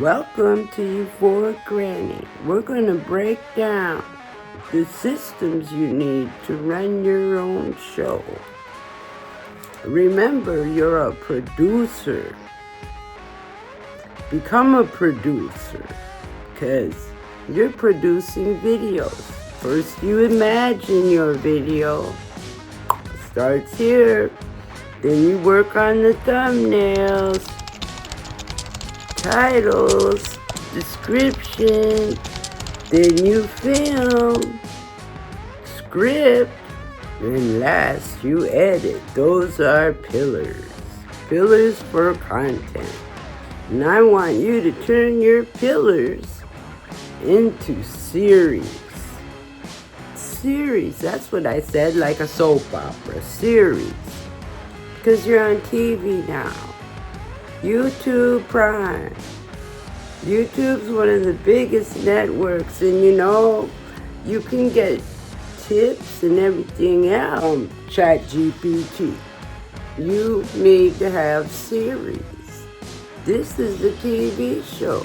Welcome to Euphoric Granny. We're going to break down the systems you need to run your own show. Remember, you're a producer. Become a producer because you're producing videos. First, you imagine your video. Starts here. Then you work on the thumbnails, titles, description, then you film, script, and last you edit. Those are pillars for content. And I want you to turn your pillars into series. That's what I said, like a soap opera, series. Because you're on TV now. YouTube Prime. YouTube's one of the biggest networks, and you can get tips and everything else from ChatGPT. You need to have series. This is the TV show.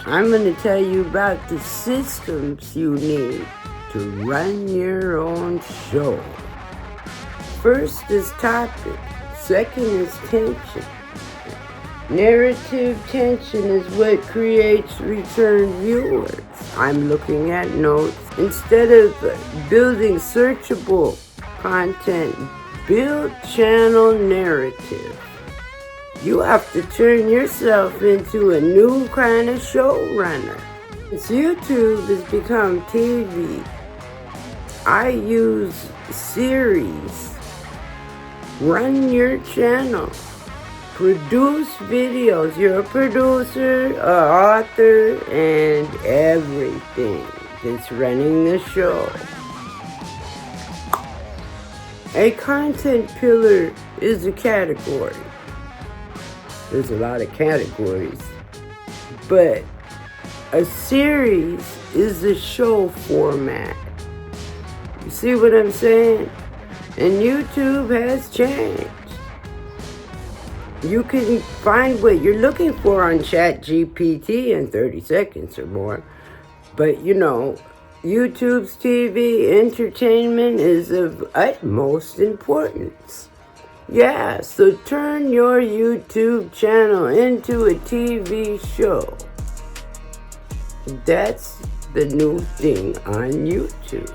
I'm going to tell you about the systems you need to run your own show. First is topic. Second is tension. Narrative tension is what creates return viewers. I'm looking at notes. Instead of building searchable content, build channel narrative. You have to turn yourself into a new kind of showrunner. Since YouTube has become TV, I use series. Run your channel. Produce videos. You're a producer, an author, and everything that's running the show. A content pillar is a category. There's a lot of categories. But a series is a show format. You see what I'm saying? And YouTube has changed. You can find what you're looking for on ChatGPT in 30 seconds or more. But YouTube's TV entertainment is of utmost importance. Yeah, so turn your YouTube channel into a TV show. That's the new thing on YouTube.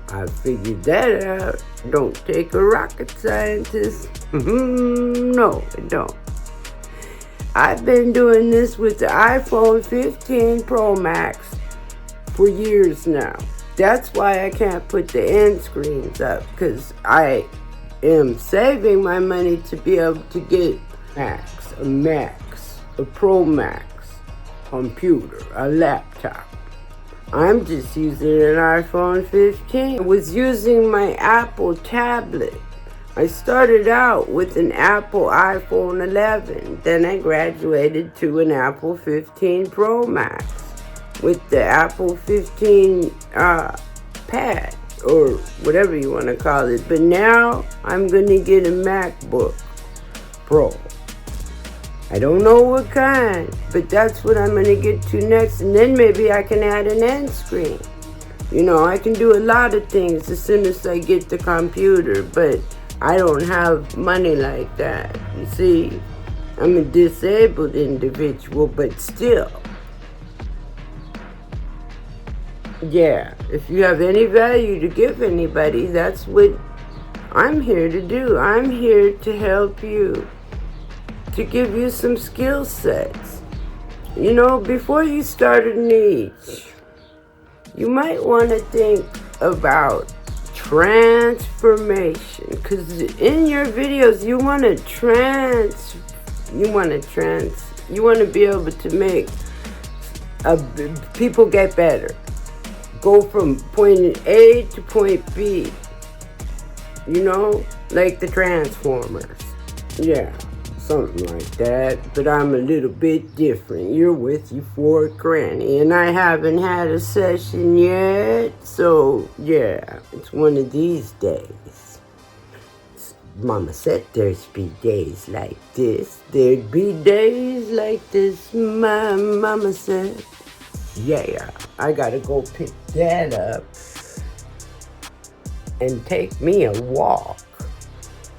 I figured that out. Don't take a rocket scientist. No, I don't. I've been doing this with the iPhone 15 Pro Max for years now. That's why I can't put the end screens up, because I am saving my money to be able to get a Max, a Pro Max computer, a laptop. I'm just using an iPhone 15. I was using my Apple tablet. I started out with an Apple iPhone 11. Then I graduated to an Apple 15 Pro Max with the Apple 15 pad, or whatever you want to call it. But now I'm going to get a MacBook Pro. I don't know what kind, but that's what I'm going to get to next. And then maybe I can add an end screen. I can do a lot of things as soon as I get the computer, but I don't have money like that. You see, I'm a disabled individual, but still. Yeah, if you have any value to give anybody, that's what I'm here to do. I'm here to help you, to give you some skill sets. Before you start a niche, you might want to think about transformation, because in your videos you want to be able to make people get better, go from point A to point B, like the Transformers. Yeah, something like that, but I'm a little bit different. You're with Euphoric Granny, and I haven't had a session yet, so yeah, it's one of these days. Mama said there'd be days like this. There'd be days like this, my mama said. Yeah, I gotta go pick that up and take me a walk.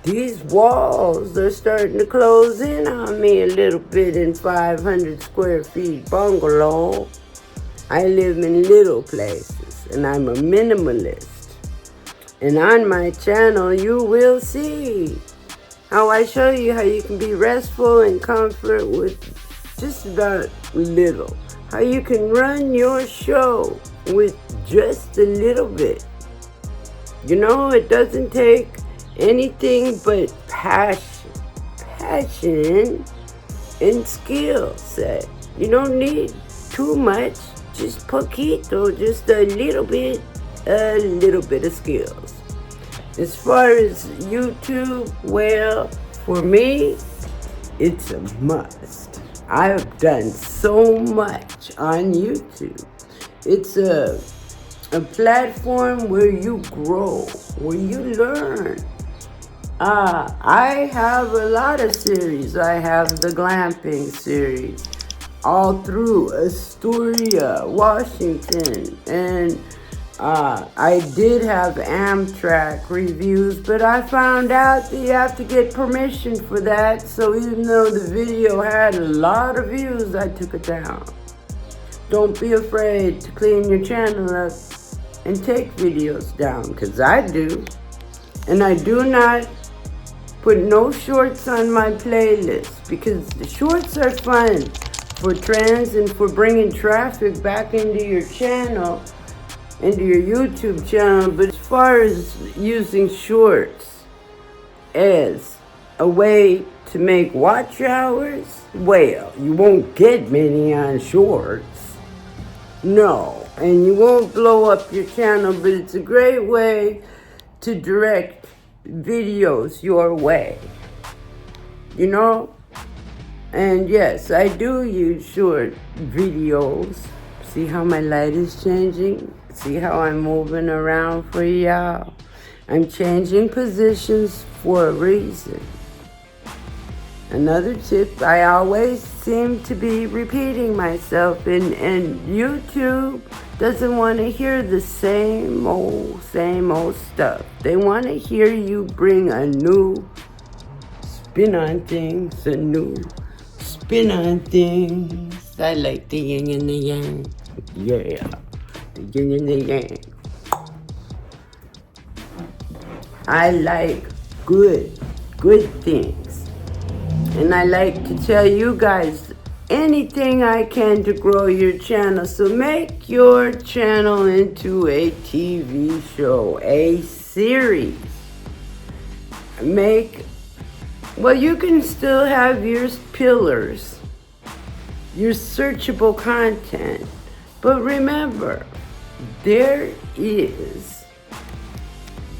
These walls are starting to close in on me a little bit in 500 square feet bungalow. I live in little places and I'm a minimalist. And on my channel, you will see how I show you how you can be restful and comfort with just about little. How you can run your show with just a little bit. You know, it doesn't take anything but passion and skill set. You don't need too much, just poquito, just a little bit of skills. As far as YouTube, well, for me, it's a must. I've done so much on YouTube. It's a platform where you grow, where you learn. I have a lot of series. I have the glamping series all through Astoria, Washington, and I did have Amtrak reviews, but I found out that you have to get permission for that. So even though the video had a lot of views, I took it down. Don't be afraid to clean your channel up and take videos down, because I do. And I do not put no shorts on my playlist, because the shorts are fun for trends and for bringing traffic back into your channel, into your YouTube channel. But as far as using shorts as a way to make watch hours, well, you won't get many on shorts. No, and you won't blow up your channel, but it's a great way to direct videos your way, you know? And yes, I do use short videos. See how my light is changing? See how I'm moving around for y'all? I'm changing positions for a reason. Another tip, I always seem to be repeating myself, and YouTube doesn't want to hear the same old stuff. They want to hear you bring a new spin on things, a new spin on things. I like the yin and the yang. Yeah, the yin and the yang. I like good things. And I like to tell you guys anything I can to grow your channel. So make your channel into a TV show, a series. Well, you can still have your pillars, your searchable content. But remember, there is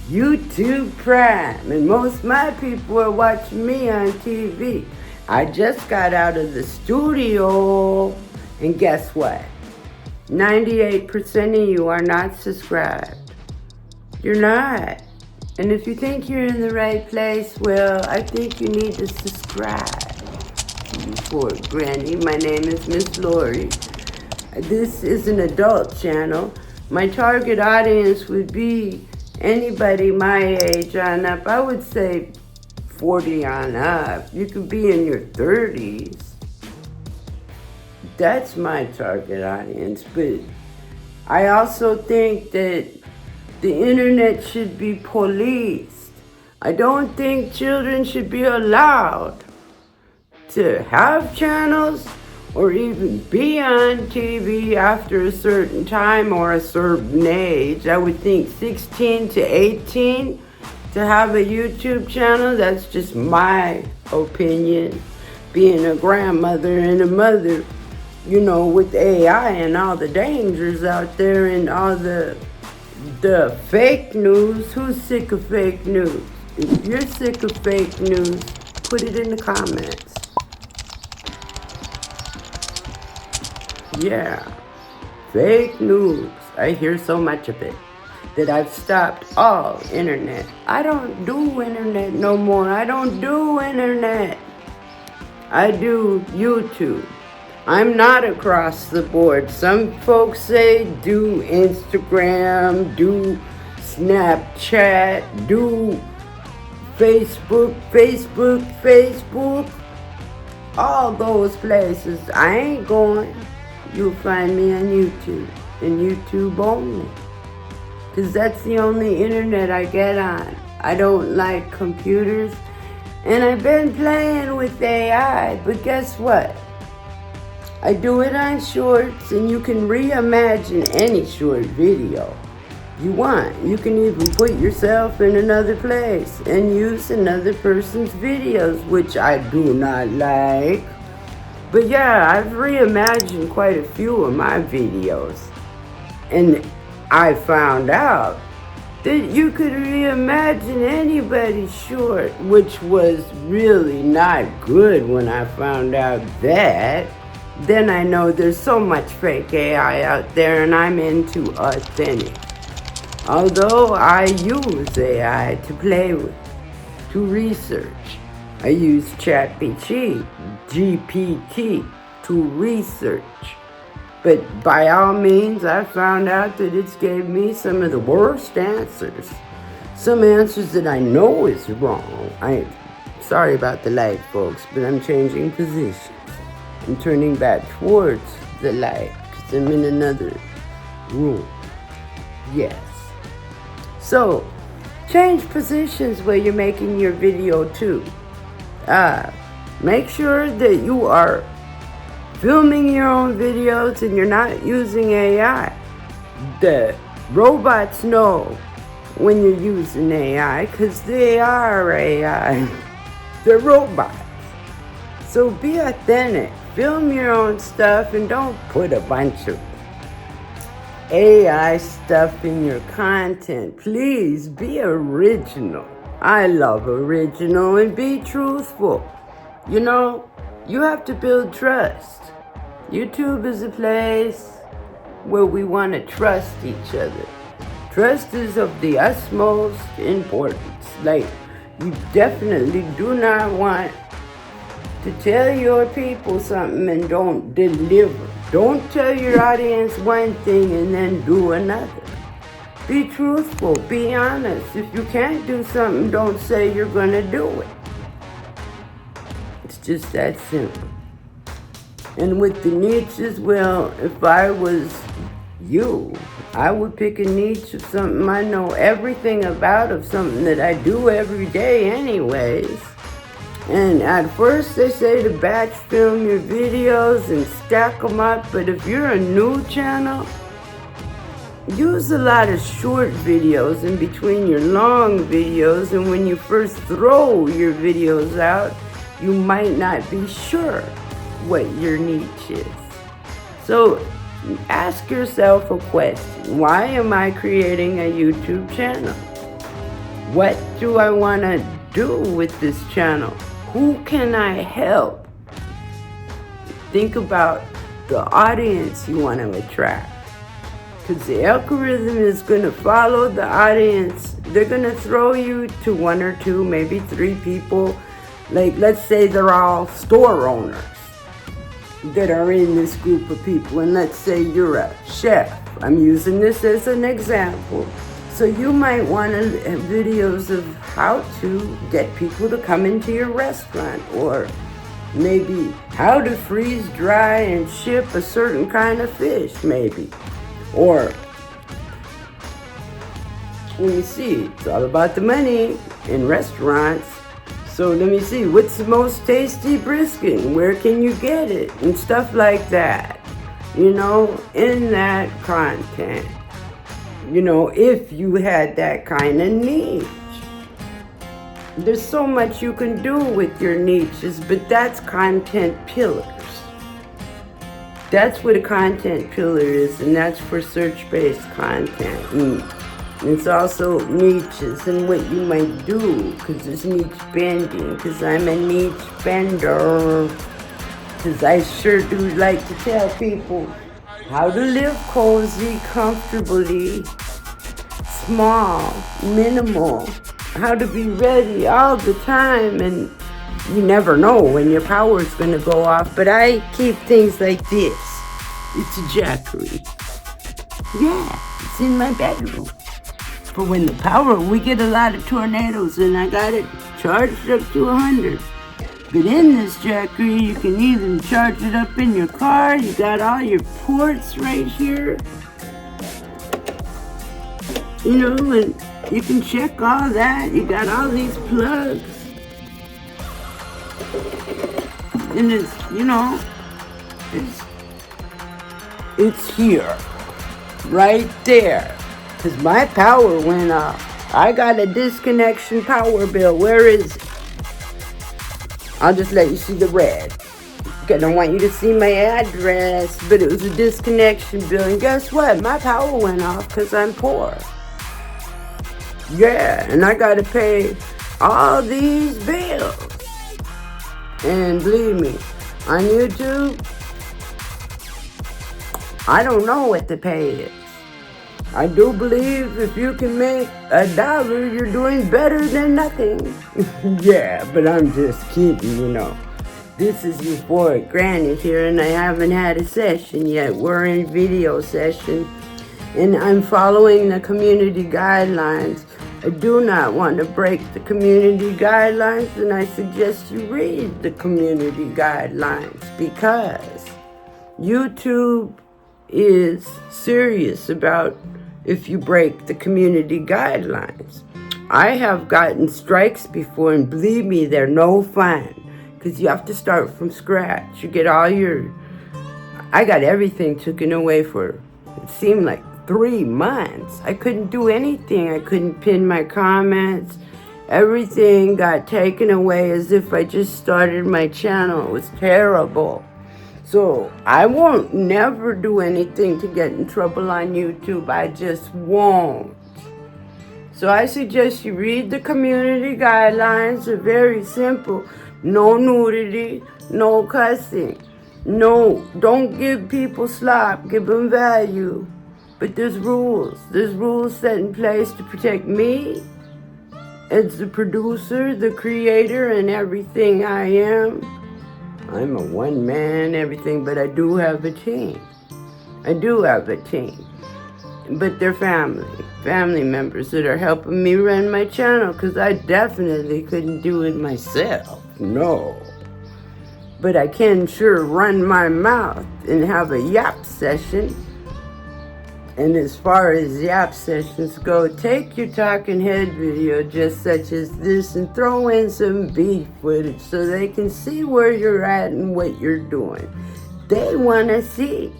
YouTube Prime, and most of my people are watching me on TV. I just got out of the studio, and guess what? 98% of you are not subscribed. You're not. And if you think you're in the right place, well, I think you need to subscribe. For Granny, my name is Miss Lori. This is an adult channel. My target audience would be anybody my age on up. I would say 40 on up. You could be in your 30s. That's my target audience. But I also think that the internet should be policed. I don't think children should be allowed to have channels or even be on TV after a certain time or a certain age. I would think 16 to 18 to have a YouTube channel. That's just my opinion. Being a grandmother and a mother, you know, with AI and all the dangers out there and all the fake news. Who's sick of fake news? If you're sick of fake news, put it in the comments. Yeah, fake news. I hear so much of it. that I've stopped all internet. I don't do internet no more. I don't do internet. I do YouTube. I'm not across the board. Some folks say do Instagram, do Snapchat, do Facebook, all those places. I ain't going. You'll find me on YouTube, and YouTube only. Because that's the only internet I get on. I don't like computers. And I've been playing with AI, but guess what? I do it on shorts, and you can reimagine any short video you want. You can even put yourself in another place and use another person's videos, which I do not like. But yeah, I've reimagined quite a few of my videos. And I found out that you could reimagine anybody's short, which was really not good when I found out that. Then I know there's so much fake AI out there, and I'm into authentic. Although I use AI to play with, to research. I use GPT to research. But by all means, I found out that it's gave me some of the worst answers. Some answers that I know is wrong. I'm sorry about the light, folks, but I'm changing positions. I'm turning back towards the light because I'm in another room. Yes. So, change positions while you're making your video too. Make sure that you are filming your own videos and you're not using AI. The robots know when you're using AI because they are AI. They're robots. So be authentic. Film your own stuff and don't put a bunch of AI stuff in your content. Please be original. I love original, and be truthful. You know, you have to build trust. YouTube is a place where we want to trust each other. Trust is of the utmost importance. Like, you definitely do not want to tell your people something and don't deliver. Don't tell your audience one thing and then do another. Be truthful, be honest. If you can't do something, don't say you're going to do it. It's just that simple. And with the niches, well, if I was you, I would pick a niche of something I know everything about, of something that I do every day anyways. And at first they say to batch film your videos and stack them up, but if you're a new channel, use a lot of short videos in between your long videos, and when you first throw your videos out, you might not be sure what your niche is. So ask yourself a question. Why am I creating a YouTube channel? What do I want to do with this channel? Who can I help? Think about the audience you want to attract. Because the algorithm is going to follow the audience. They're going to throw you to one or two, maybe three people. Like, let's say they're all store owners that are in this group of people. And let's say you're a chef. I'm using this as an example. So you might want to have videos of how to get people to come into your restaurant, or maybe how to freeze dry and ship a certain kind of fish, maybe. Or, let me see, it's all about the money in restaurants. So let me see, what's the most tasty brisket? Where can you get it? And stuff like that. You know, in that content. You know, if you had that kind of niche. There's so much you can do with your niches, but that's content pillars. That's what a content pillar is, and that's for search-based content. And it's also niches and what you might do, because there's niche bending, because I'm a niche bender. Because I sure do like to tell people how to live cozy, comfortably, small, minimal, how to be ready all the time, and you never know when your power is going to go off. But I keep things like this. It's a jackery. Yeah, it's in my bedroom. For when the power, we get a lot of tornadoes, and I got it charged up to 100. But in this jackery, you can either charge it up in your car. You got all your ports right here. You know, and you can check all that. You got all these plugs. And it's, you know, it's here. Right there. Because my power went off. I got a disconnection power bill. Where is it? I'll just let you see the red. I don't want you to see my address, but it was a disconnection bill. And guess what? My power went off because I'm poor. Yeah, and I got to pay all these bills. And believe me, on YouTube, I don't know what the pay is. I do believe if you can make $1, you're doing better than nothing. Yeah, but I'm just kidding, you know. This is Euphoric Granny here, and I haven't had a session yet. We're in video session, and I'm following the community guidelines. I do not want to break the community guidelines, and I suggest you read the community guidelines because YouTube is serious about if you break the community guidelines. I have gotten strikes before, and believe me, they're no fun because you have to start from scratch. You get all your... I got everything taken away for, it seemed like 3 months. I couldn't do anything. I couldn't pin my comments. Everything got taken away as if I just started my channel. It was terrible. So I won't never do anything to get in trouble on YouTube. I just won't. So I suggest you read the community guidelines. They're very simple. No nudity, no cussing. No, don't give people slop, give them value. But there's rules. There's rules set in place to protect me as the producer, the creator, and everything I am. I'm a one-man, everything, but I do have a team. I do have a team. But they're family members that are helping me run my channel because I definitely couldn't do it myself. No. But I can sure run my mouth and have a yap session. And as far as yap sessions go, take your talking head video just such as this and throw in some beef footage so they can see where you're at and what you're doing. They want to see.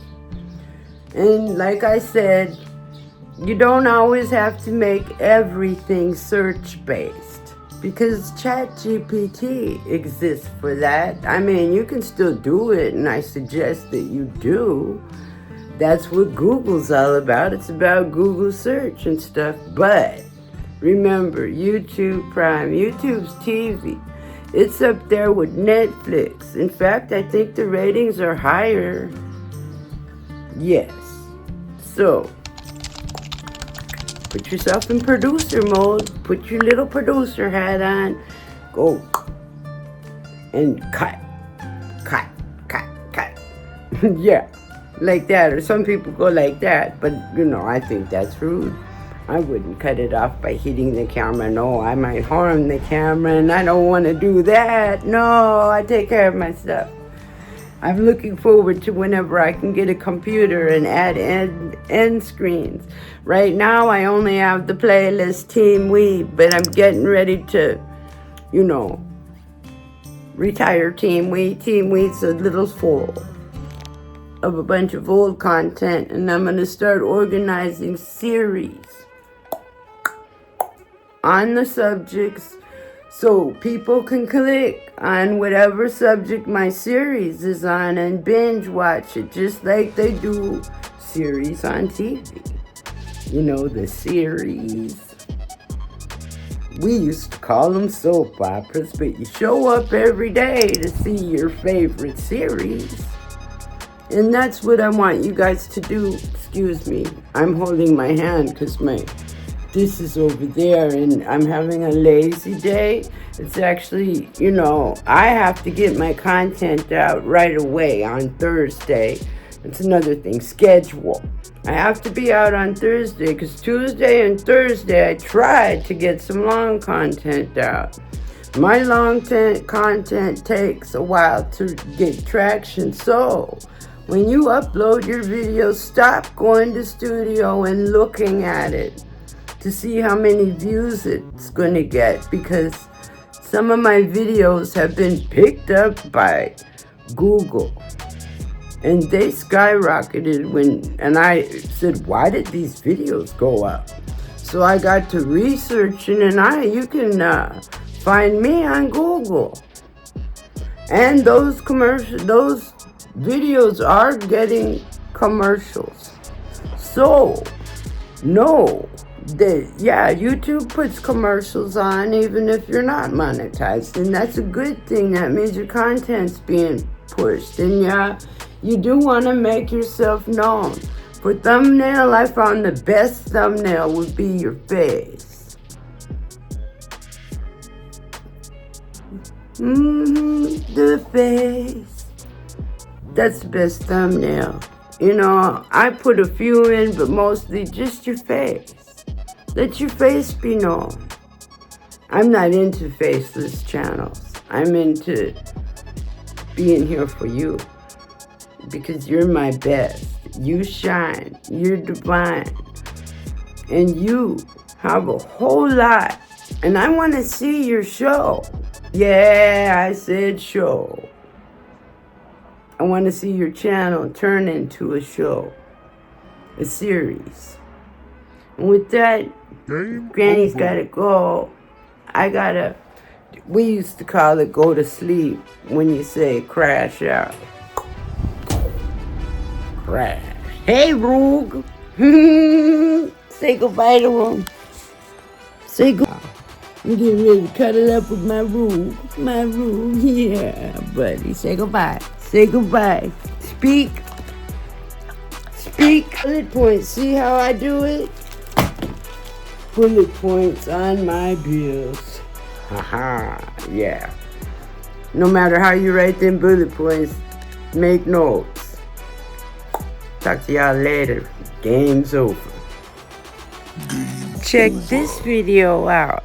And like I said, you don't always have to make everything search-based because ChatGPT exists for that. I mean, you can still do it, and I suggest that you do. That's what Google's all about. It's about Google search and stuff. But remember, YouTube Prime, YouTube's TV, it's up there with Netflix. In fact, I think the ratings are higher. Yes. So, put yourself in producer mode. Put your little producer hat on. Go and cut. Yeah. Like that, or some people go like that, but you know, I think that's rude. I wouldn't cut it off by hitting the camera. No, I might harm the camera, and I don't want to do that. No, I take care of my stuff. I'm looking forward to whenever I can get a computer and add end screens. Right now, I only have the playlist Team Weed, but I'm getting ready to, you know, retire Team Weed. Team Weed's a little full of a bunch of old content, and I'm going to start organizing series on the subjects so people can click on whatever subject my series is on and binge watch it just like they do series on TV. You know, the series. We used to call them soap operas, but you show up every day to see your favorite series. And that's what I want you guys to do. Excuse me. I'm holding my hand because my this is over there and I'm having a lazy day, it's actually, I have to get my content out right away on Thursday. It's another thing, schedule. I have to be out on Thursday because Tuesday and Thursday I tried to get some long content out. My long content takes a while to get traction, so when you upload your video, stop going to studio and looking at it to see how many views it's going to get, because some of my videos have been picked up by Google and they skyrocketed and I said, why did these videos go up? So I got to researching, and you can find me on Google. And those videos are getting commercials. So, no, YouTube puts commercials on even if you're not monetized. And that's a good thing. That means your content's being pushed. And you do want to make yourself known. For thumbnail, I found the best thumbnail would be your face. The face. That's the best thumbnail. I put a few in, but mostly just your face. Let your face be known. I'm not into faceless channels. I'm into being here for you. Because you're my best. You shine. You're divine. And you have a whole lot. And I want to see your show. Yeah, I said show. I want to see your channel turn into a show. A series. And with that, Granny's gotta go. We used to call it go to sleep when you say crash out. Crash. Hey, Roog. Say goodbye to him. Say goodbye. I'm getting ready to cuddle up with my Roog. My Roog. Yeah, buddy. Say goodbye. Say goodbye. Speak. Bullet points. See how I do it? Bullet points on my bills. Haha. Yeah. No matter how you write them bullet points, make notes. Talk to y'all later. Game's over. Check this video out.